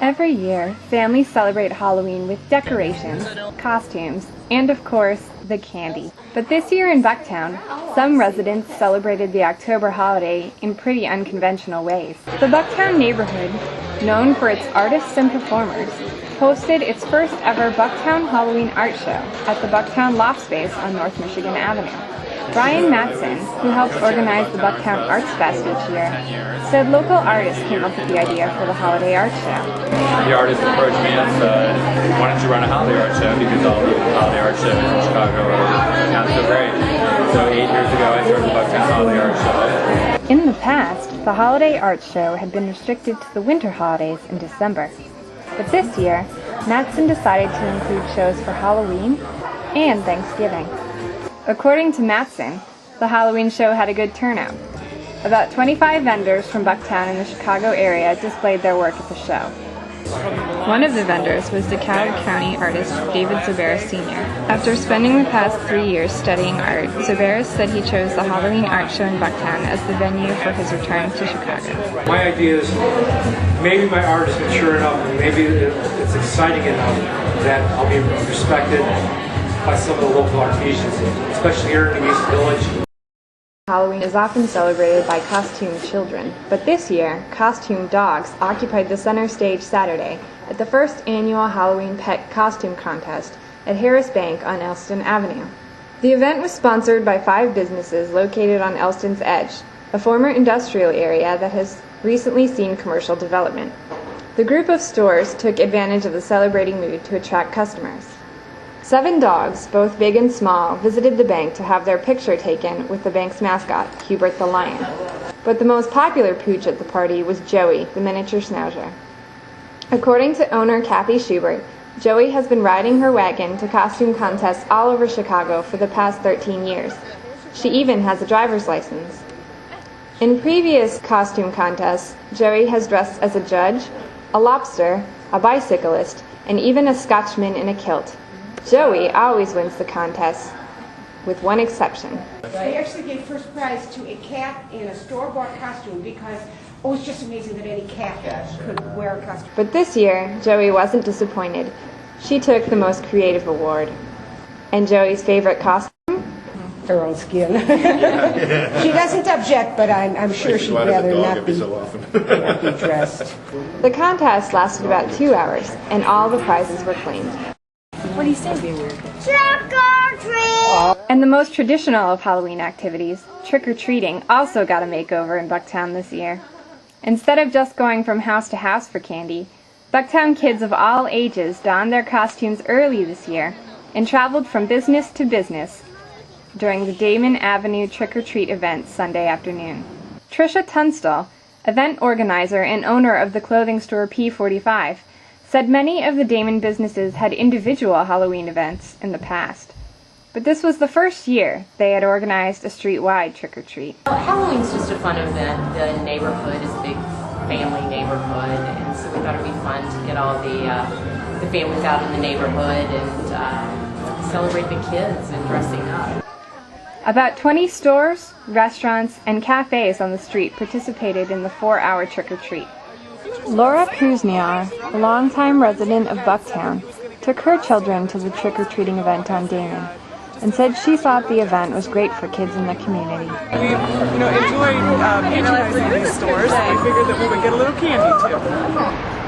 Every year, families celebrate Halloween with decorations, costumes, and of course, the candy. But this year in Bucktown, some residents celebrated the October holiday in pretty unconventional ways. The Bucktown neighborhood, known for its artists and performers, hosted its first ever Bucktown Halloween art show at the Bucktown Loft Space on North Michigan Avenue. Brian Matson, who helps organize the Bucktown Arts Fest each year, said local artists came up with the idea for the holiday art show. The artist approached me and said, why don't you run a holiday art show, because all the holiday art shows in Chicago are not so great. So 8 years ago I started the Bucktown Holiday Art Show. In the past, the holiday art show had been restricted to the winter holidays in December. But this year, Matson decided to include shows for Halloween and Thanksgiving. According to Matson, the Halloween show had a good turnout. About 25 vendors from Bucktown and the Chicago area displayed their work at the show. One of the vendors was DeKalb County artist David Zabaris Sr. After spending the past 3 years studying art, Zabaris said he chose the Halloween art show in Bucktown as the venue for his return to Chicago. My idea is maybe my art is mature enough and maybe it's exciting enough that I'll be respected by some of the local artisans, especially here in the East Village. Halloween is often celebrated by costumed children, but this year, costumed dogs occupied the center stage Saturday at the first annual Halloween Pet Costume Contest at Harris Bank on Elston Avenue. The event was sponsored by 5 businesses located on Elston's Edge, a former industrial area that has recently seen commercial development. The group of stores took advantage of the celebrating mood to attract customers. 7 dogs, both big and small, visited the bank to have their picture taken with the bank's mascot, Hubert the Lion. But the most popular pooch at the party was Joey, the miniature schnauzer. According to owner Kathy Schubert, Joey has been riding her wagon to costume contests all over Chicago for the past 13 years. She even has a driver's license. In previous costume contests, Joey has dressed as a judge, a lobster, a bicyclist, and even a Scotchman in a kilt. Joey always wins the contest, with one exception. They actually gave first prize to a cat in a store-bought costume because it was just amazing that any cat could wear a costume. But this year, Joey wasn't disappointed. She took the most creative award. And Joey's favorite costume? Her own skin. She doesn't object, but I'm sure she'd rather not be dressed. The contest lasted about 2 hours, and all the prizes were claimed. What do you say, being weird? Trick or treat! And the most traditional of Halloween activities, trick-or-treating, also got a makeover in Bucktown this year. Instead of just going from house to house for candy, Bucktown kids of all ages donned their costumes early this year and traveled from business to business during the Damon Avenue trick-or-treat event Sunday afternoon. Trisha Tunstall, event organizer and owner of the clothing store P45, said many of the Damon businesses had individual Halloween events in the past. But this was the first year they had organized a street-wide trick-or-treat. Halloween's just a fun event. The neighborhood is a big family neighborhood, and so we thought it'd be fun to get all the families out in the neighborhood and celebrate the kids and dressing up. About 20 stores, restaurants, and cafes on the street participated in the 4-hour trick-or-treat. Laura Kuzniar, a longtime resident of Bucktown, took her children to the trick-or-treating event on Damon and said she thought the event was great for kids in the community. We enjoyed patronizing these stores, and we figured that we would get a little candy too.